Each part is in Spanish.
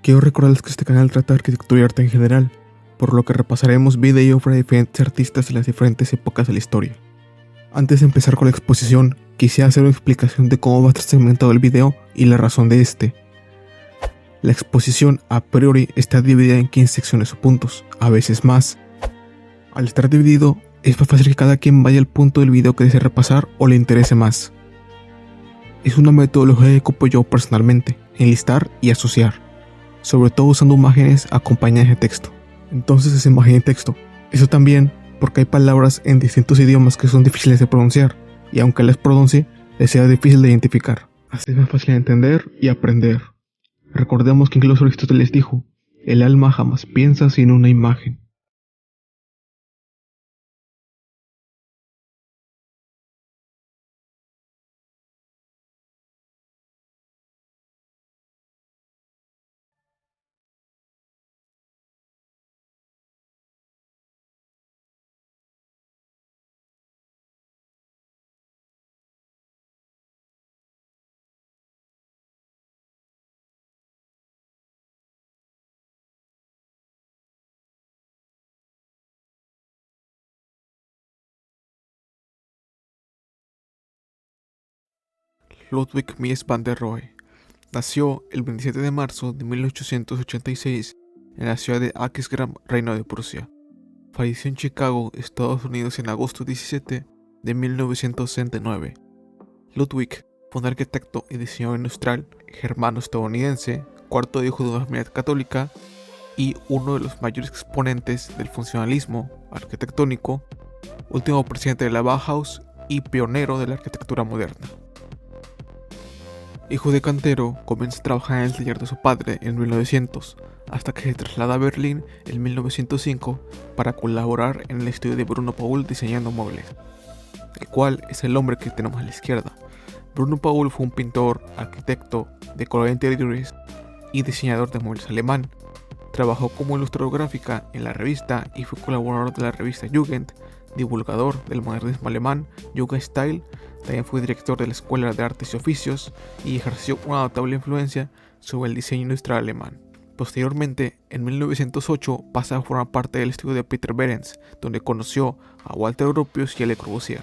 Quiero recordarles que este canal trata de arquitectura y arte en general, por lo que repasaremos vida y obra de diferentes artistas de las diferentes épocas de la historia. Antes de empezar con la exposición, quisiera hacer una explicación de cómo va a estar segmentado el video y la razón de este. La exposición a priori está dividida en 15 secciones o puntos, a veces más. Al estar dividido, es más fácil que cada quien vaya al punto del video que desee repasar o le interese más. Es una metodología que ocupo yo personalmente, enlistar y asociar, sobre todo usando imágenes acompañadas de texto. Entonces es imagen y texto. Eso también porque hay palabras en distintos idiomas que son difíciles de pronunciar, y aunque las pronuncie, les sea difícil de identificar. Así es más fácil de entender y aprender. Recordemos que incluso Aristóteles dijo, el alma jamás piensa sin una imagen. Ludwig Mies van der Rohe nació el 27 de marzo de 1886 en la ciudad de Aquisgrán, Reino de Prusia. Falleció en Chicago, Estados Unidos en agosto 17 de 1969. Ludwig fue un arquitecto y diseñador industrial germano-estadounidense, cuarto hijo de una familia católica y uno de los mayores exponentes del funcionalismo arquitectónico, último presidente de la Bauhaus y pionero de la arquitectura moderna. Hijo de cantero, comienza a trabajar en el taller de su padre en 1900, hasta que se traslada a Berlín en 1905 para colaborar en el estudio de Bruno Paul diseñando muebles, el cual es el hombre que tenemos a la izquierda. Bruno Paul fue un pintor, arquitecto, decorador de interiores y diseñador de muebles alemán. Trabajó como ilustrador gráfica en la revista y fue colaborador de la revista Jugend, divulgador del modernismo alemán, Jugendstil. También fue director de la Escuela de Artes y Oficios y ejerció una notable influencia sobre el diseño industrial alemán. Posteriormente, en 1908 pasa a formar parte del estudio de Peter Behrens, donde conoció a Walter Gropius y a Le Corbusier.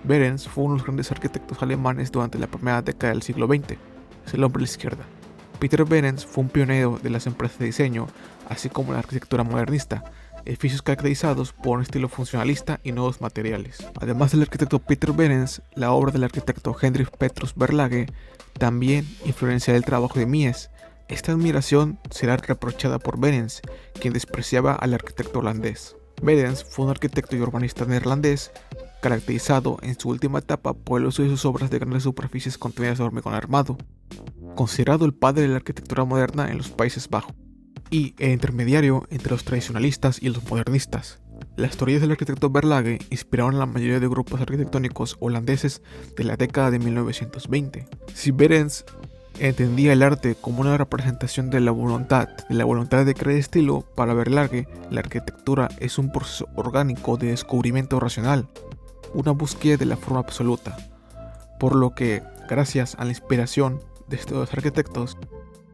Behrens fue uno de los grandes arquitectos alemanes durante la primera década del siglo XX. Es el hombre a la izquierda. Peter Behrens fue un pionero de las empresas de diseño, así como la arquitectura modernista, edificios caracterizados por un estilo funcionalista y nuevos materiales. Además del arquitecto Peter Behrens, la obra del arquitecto Heinrich Petrus Verlage también influenciará el trabajo de Mies. Esta admiración será reprochada por Behrens, quien despreciaba al arquitecto holandés. Behrens fue un arquitecto y urbanista neerlandés, caracterizado en su última etapa por el uso de sus obras de grandes superficies contenidas de hormigón armado, considerado el padre de la arquitectura moderna en los Países Bajos, y el intermediario entre los tradicionalistas y los modernistas. Las teorías del arquitecto Verlage inspiraron a la mayoría de grupos arquitectónicos holandeses de la década de 1920. Si Behrens entendía el arte como una representación de la voluntad de crear estilo, para Verlage la arquitectura es un proceso orgánico de descubrimiento racional, una búsqueda de la forma absoluta, por lo que, gracias a la inspiración de estos dos arquitectos,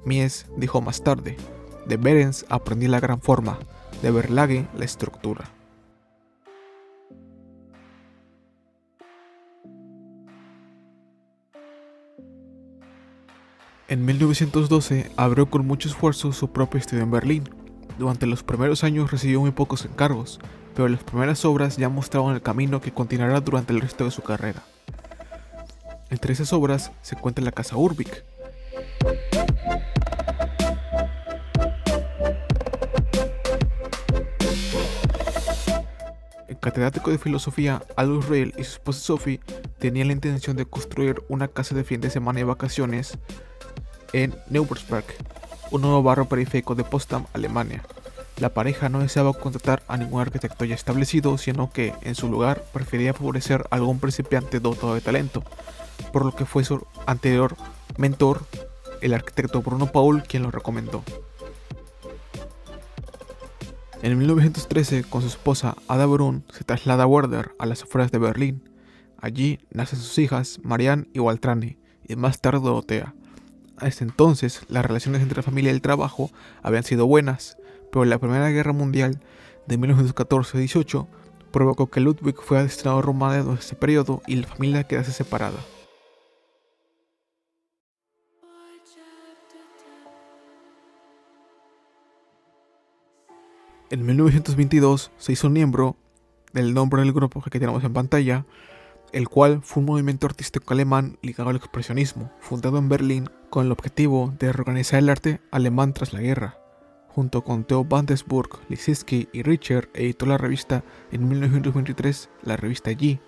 Mies dijo más tarde: de Behrens aprendí la gran forma, de Verlage la estructura. En 1912 abrió con mucho esfuerzo su propio estudio en Berlín. Durante los primeros años recibió muy pocos encargos, pero las primeras obras ya mostraban el camino que continuará durante el resto de su carrera. Entre esas obras se encuentra la Casa Urbic. El catedrático de filosofía Aldous Rail y su esposa Sophie tenían la intención de construir una casa de fin de semana y vacaciones en Neubergsberg, un nuevo barrio periférico de Potsdam, Alemania. La pareja no deseaba contratar a ningún arquitecto ya establecido, sino que, en su lugar, prefería favorecer a algún principiante dotado de talento, por lo que fue su anterior mentor, el arquitecto Bruno Paul, quien lo recomendó. En 1913, con su esposa Ada Brun, se traslada a Werder, a las afueras de Berlín. Allí nacen sus hijas Marianne y Waltrane, y más tarde Dorothea. Hasta entonces, las relaciones entre la familia y el trabajo habían sido buenas, pero la Primera Guerra Mundial de 1914-18 provocó que Ludwig fuera destinado a Roma en ese periodo y la familia quedase separada. En 1922 se hizo miembro del nombre del grupo que tenemos en pantalla, el cual fue un movimiento artístico alemán ligado al expresionismo, fundado en Berlín con el objetivo de reorganizar el arte alemán tras la guerra. Junto con Theo van der Burg, Lissitzky y Richter editó la revista en 1923, la revista G.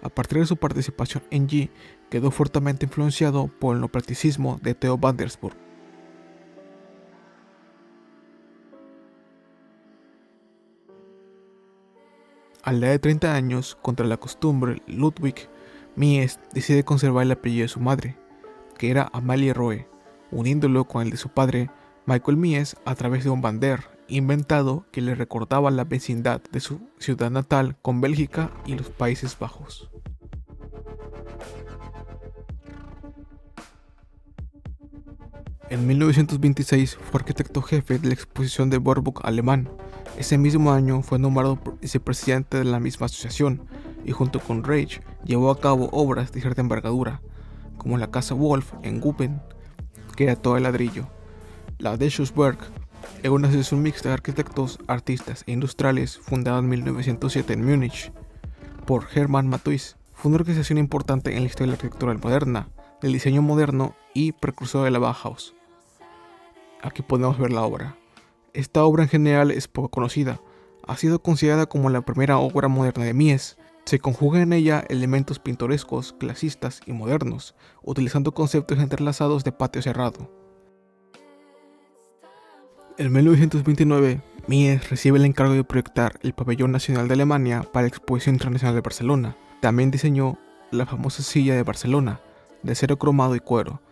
A partir de su participación en G, quedó fuertemente influenciado por el neoplasticismo de Theo van der Burg. A la edad de 30 años, contra la costumbre, Ludwig Mies decide conservar el apellido de su madre, que era Amalie Rohe, uniéndolo con el de su padre, Michael Mies, a través de un bander inventado que le recordaba la vecindad de su ciudad natal con Bélgica y los Países Bajos. En 1926 fue arquitecto jefe de la exposición de Borburg alemán. Ese mismo año fue nombrado vicepresidente de la misma asociación y junto con Reich llevó a cabo obras de cierta envergadura, como la Casa Wolf en Guben, que era todo de ladrillo. La Deschusberg era una asociación mixta de arquitectos, artistas e industriales fundada en 1907 en Múnich por Hermann Matthäus. Fue una organización importante en la historia de la arquitectura moderna, del diseño moderno y precursor de la Bauhaus. Aquí podemos ver la obra. Esta obra en general es poco conocida. Ha sido considerada como la primera obra moderna de Mies. Se conjugan en ella elementos pintorescos, clasistas y modernos, utilizando conceptos entrelazados de patio cerrado. En 1929, Mies recibe el encargo de proyectar el Pabellón Nacional de Alemania para la Exposición Internacional de Barcelona. También diseñó la famosa silla de Barcelona, de acero cromado y cuero.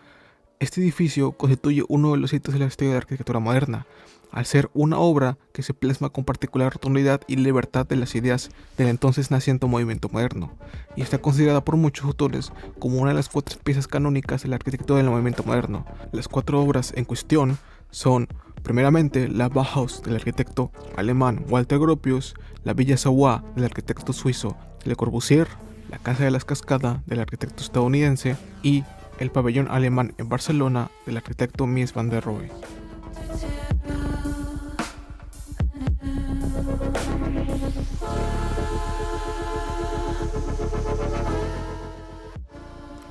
Este edificio constituye uno de los hitos de la historia de la arquitectura moderna, al ser una obra que se plasma con particular rotundidad y libertad de las ideas del entonces naciente movimiento moderno, y está considerada por muchos autores como una de las 4 piezas canónicas de la arquitectura del movimiento moderno. Las 4 obras en cuestión son, primeramente, la Bauhaus del arquitecto alemán Walter Gropius, la Villa Savoye del arquitecto suizo Le Corbusier, la Casa de las Cascadas del arquitecto estadounidense y el Pabellón Alemán en Barcelona del arquitecto Mies van der Rohe.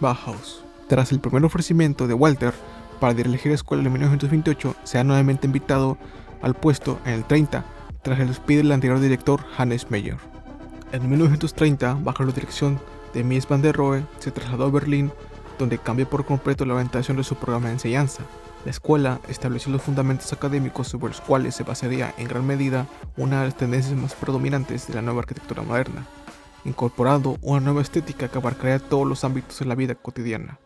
Bauhaus. Tras el primer ofrecimiento de Walter para dirigir la escuela en 1928, se ha nuevamente invitado al puesto en el 30, tras el despido del anterior director Hannes Meyer. En 1930, bajo la dirección de Mies van der Rohe, se trasladó a Berlín, donde cambió por completo la orientación de su programa de enseñanza. La escuela estableció los fundamentos académicos sobre los cuales se basaría en gran medida una de las tendencias más predominantes de la nueva arquitectura moderna, incorporando una nueva estética que abarcaría todos los ámbitos de la vida cotidiana.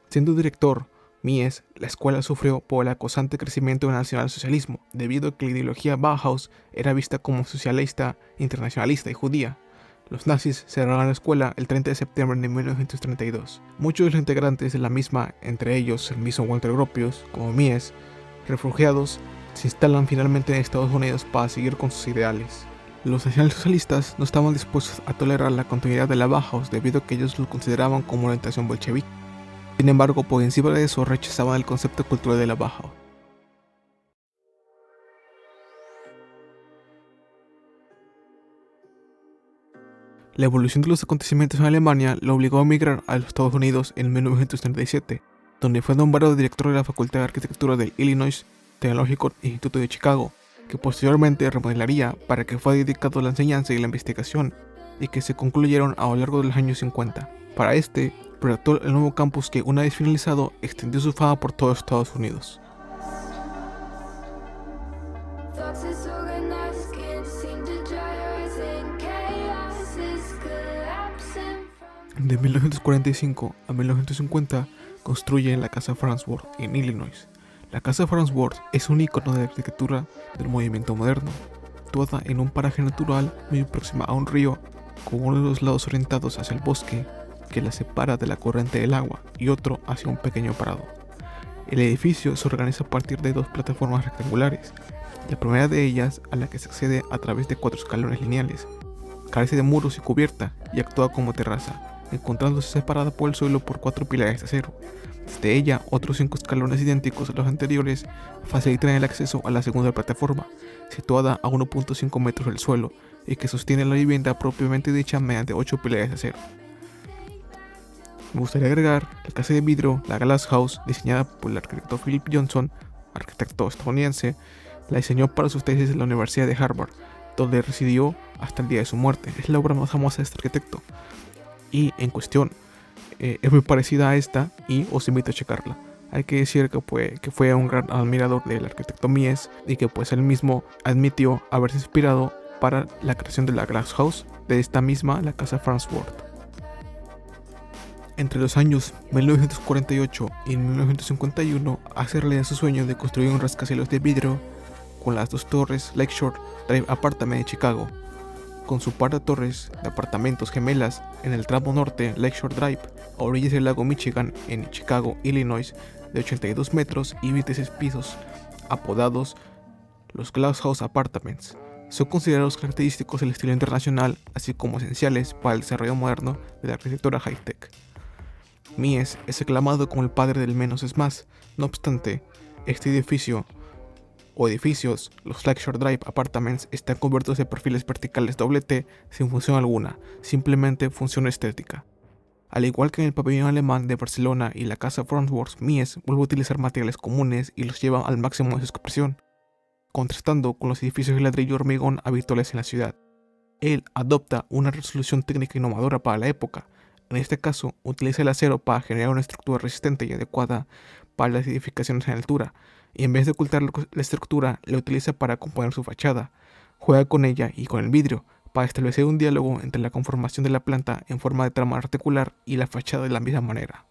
Siendo director, Mies, la escuela sufrió por el acosante crecimiento del nacionalsocialismo, debido a que la ideología Bauhaus era vista como socialista, internacionalista y judía. Los nazis cerraron la escuela el 30 de septiembre de 1932. Muchos de los integrantes de la misma, entre ellos el mismo Walter Gropius, como Mies, refugiados, se instalan finalmente en Estados Unidos para seguir con sus ideales. Los nacionalsocialistas no estaban dispuestos a tolerar la continuidad de la Bauhaus debido a que ellos lo consideraban como orientación bolchevique. Sin embargo, por encima de eso, rechazaban el concepto cultural de la Bauhaus. La evolución de los acontecimientos en Alemania lo obligó a emigrar a los Estados Unidos en 1937, donde fue nombrado director de la Facultad de Arquitectura del Illinois Technological Institute de Chicago, que posteriormente remodelaría para que fuera dedicado a la enseñanza y la investigación, y que se concluyeron a lo largo de los años 50. Para este, proyectó el nuevo campus que, una vez finalizado, extendió su fama por todo Estados Unidos. De 1945 a 1950 construye la Casa Farnsworth en Illinois. La Casa Farnsworth es un icono de la arquitectura del movimiento moderno, situada en un paraje natural muy próxima a un río, con uno de los lados orientados hacia el bosque que la separa de la corriente del agua y otro hacia un pequeño prado. El edificio se organiza a partir de dos plataformas rectangulares. La primera de ellas, a la que se accede a través de 4 escalones lineales, carece de muros y cubierta y actúa como terraza, encontrándose separada por el suelo por 4 pilares de acero. Desde ella, otros 5 escalones idénticos a los anteriores facilitan el acceso a la segunda plataforma, situada a 1.5 metros del suelo y que sostiene la vivienda propiamente dicha mediante 8 pilares de acero. Me gustaría agregar la casa de vidrio, la Glass House, diseñada por el arquitecto Philip Johnson, arquitecto estadounidense. La diseñó para sus tesis en la Universidad de Harvard, donde residió hasta el día de su muerte. Es la obra más famosa de este arquitecto. Y en cuestión, es muy parecida a esta y os invito a checarla. Hay que decir que fue un gran admirador del arquitecto Mies y que pues él mismo admitió haberse inspirado para la creación de la Glass House de esta misma, la casa Farnsworth. Entre los años 1948 y 1951 hace realidad su sueño de construir un rascacielos de vidrio con las 2 torres Lakeshore Drive Apartment de Chicago, con su par de torres de apartamentos gemelas en el tramo norte Lakeshore Drive, a orillas del lago Michigan en Chicago, Illinois, de 82 metros y 26 pisos, apodados los Glass House Apartments. Son considerados característicos del estilo internacional, así como esenciales para el desarrollo moderno de la arquitectura high-tech. Mies es aclamado como el padre del menos es más. No obstante, este edificio o edificios, los Lakeshore Drive Apartments, están cubiertos de perfiles verticales doble T sin función alguna, simplemente función estética. Al igual que en el pabellón alemán de Barcelona y la casa Farnsworth, Mies vuelve a utilizar materiales comunes y los lleva al máximo de su expresión, contrastando con los edificios de ladrillo y hormigón habituales en la ciudad. Él adopta una resolución técnica innovadora para la época. En este caso, utiliza el acero para generar una estructura resistente y adecuada para las edificaciones en altura, y en vez de ocultar la estructura, la utiliza para componer su fachada. Juega con ella y con el vidrio para establecer un diálogo entre la conformación de la planta en forma de trama articular y la fachada de la misma manera.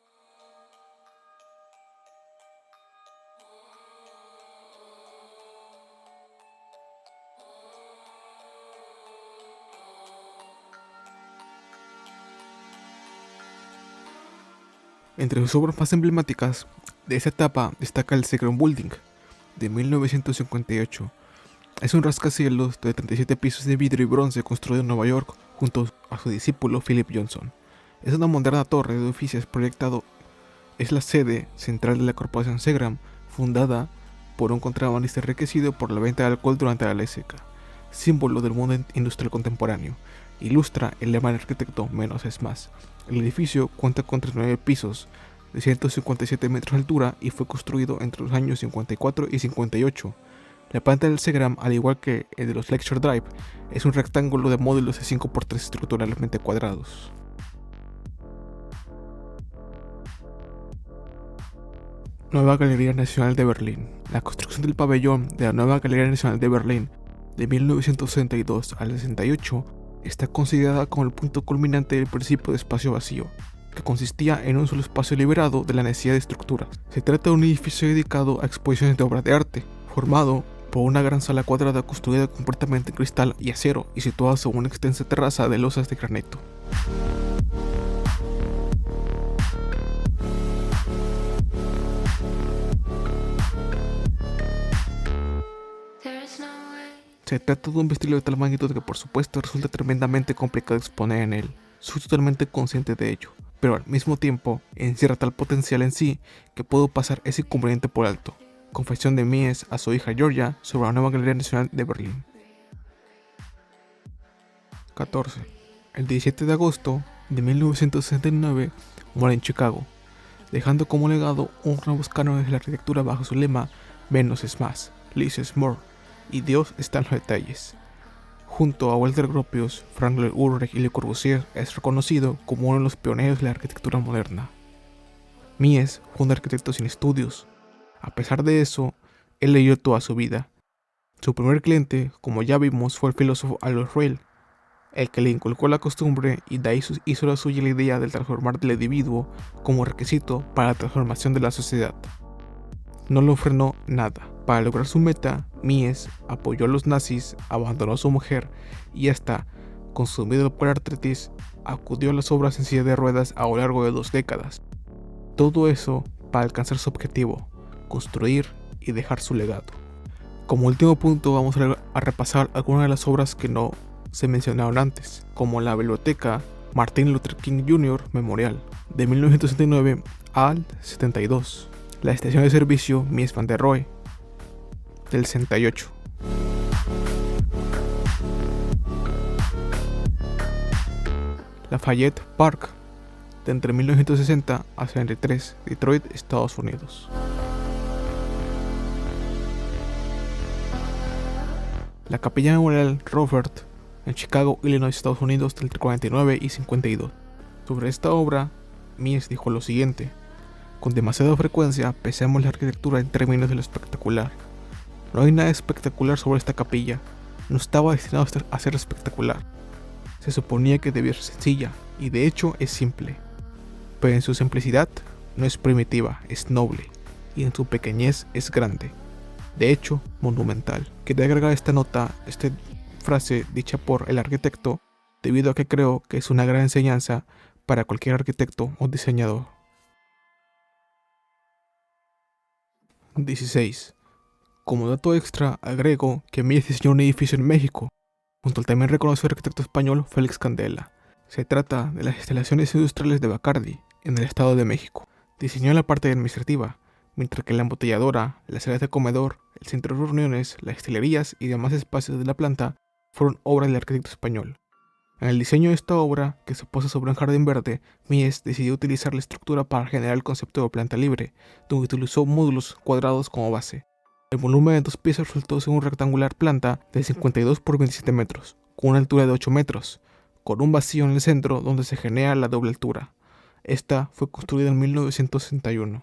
Entre sus obras más emblemáticas de esta etapa destaca el Secret Building de 1958. Es un rascacielos de 37 pisos de vidrio y bronce construido en Nueva York junto a su discípulo Philip Johnson. Es una moderna torre de edificios proyectado. Es la sede central de la corporación Segram, fundada por un contrabandista enriquecido por la venta de alcohol durante la ley seca, símbolo del mundo industrial contemporáneo. Ilustra el lema del arquitecto menos es más. El edificio cuenta con 39 pisos de 157 metros de altura y fue construido entre los años 54 y 58. La planta del Segram, al igual que el de los Lakeshore Drive, es un rectángulo de módulos de 5x3 estructuralmente cuadrados. Nueva Galería Nacional de Berlín. La construcción del pabellón de la Nueva Galería Nacional de Berlín de 1962 al 68 está considerada como el punto culminante del principio de espacio vacío, que consistía en un solo espacio liberado de la necesidad de estructuras. Se trata de un edificio dedicado a exposiciones de obras de arte, formado por una gran sala cuadrada construida completamente en cristal y acero y situada sobre una extensa terraza de losas de granito. Se trata de un vestido de tal magnitud que por supuesto resulta tremendamente complicado exponer en él. Soy totalmente consciente de ello, pero al mismo tiempo encierra tal potencial en sí que puedo pasar ese inconveniente por alto. Confesión de Mies a su hija Georgia sobre la Nueva Galería Nacional de Berlín. 14. El 17 de agosto de 1969 muere en Chicago, dejando como legado un nuevo cánones de la arquitectura bajo su lema menos es más, less is more, y Dios está en los detalles. Junto a Walter Gropius, Frank Lloyd Wright y Le Corbusier, es reconocido como uno de los pioneros de la arquitectura moderna. Mies fue un arquitecto sin estudios. A pesar de eso, él leyó toda su vida. Su primer cliente, como ya vimos, fue el filósofo Aldous Huxley, el que le inculcó la costumbre y de ahí hizo la suya la idea de transformar el individuo como requisito para la transformación de la sociedad. No lo frenó nada. Para lograr su meta, Mies apoyó a los nazis, abandonó a su mujer y hasta, consumido por artritis, acudió a las obras en silla de ruedas a lo largo de 2 décadas. Todo eso para alcanzar su objetivo, construir y dejar su legado. Como último punto vamos a repasar algunas de las obras que no se mencionaron antes, como la biblioteca Martin Luther King Jr. Memorial, de 1969 al 72, la estación de servicio Mies van der Rohe, del 68, Lafayette Park, de entre 1960 a 73, Detroit, Estados Unidos. La Capilla Memorial Robert, en Chicago, Illinois, Estados Unidos, del 49 y 52. Sobre esta obra, Mies dijo lo siguiente: con demasiada frecuencia pensamos la arquitectura en términos de lo espectacular. No hay nada espectacular sobre esta capilla, no estaba destinado a ser espectacular. Se suponía que debía ser sencilla, y de hecho es simple. Pero en su simplicidad no es primitiva, es noble, y en su pequeñez es grande. De hecho, monumental. Quería agregar esta frase dicha por el arquitecto, debido a que creo que es una gran enseñanza para cualquier arquitecto o diseñador. 16. Como dato extra, agrego que Mies diseñó un edificio en México, junto al también reconocido arquitecto español Félix Candela. Se trata de las instalaciones industriales de Bacardi, en el Estado de México. Diseñó la parte administrativa, mientras que la embotelladora, las áreas de comedor, el centro de reuniones, las destilerías y demás espacios de la planta fueron obras del arquitecto español. En el diseño de esta obra, que se posa sobre un jardín verde, Mies decidió utilizar la estructura para generar el concepto de planta libre, donde utilizó módulos cuadrados como base. El volumen de 2 pisos resultó ser un rectangular planta de 52 por 27 metros, con una altura de 8 metros, con un vacío en el centro donde se genera la doble altura. Esta fue construida en 1961.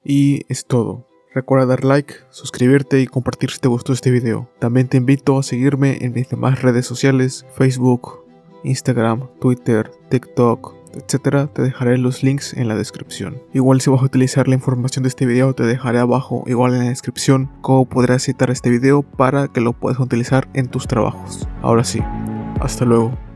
Y es todo. Recuerda dar like, suscribirte y compartir si te gustó este video. También te invito a seguirme en mis demás redes sociales, Facebook, Instagram, Twitter, TikTok, etc. Te dejaré los links en la descripción. Igual si vas a utilizar la información de este video, te dejaré abajo, igual en la descripción, cómo podrás citar este video para que lo puedas utilizar en tus trabajos. Ahora sí, hasta luego.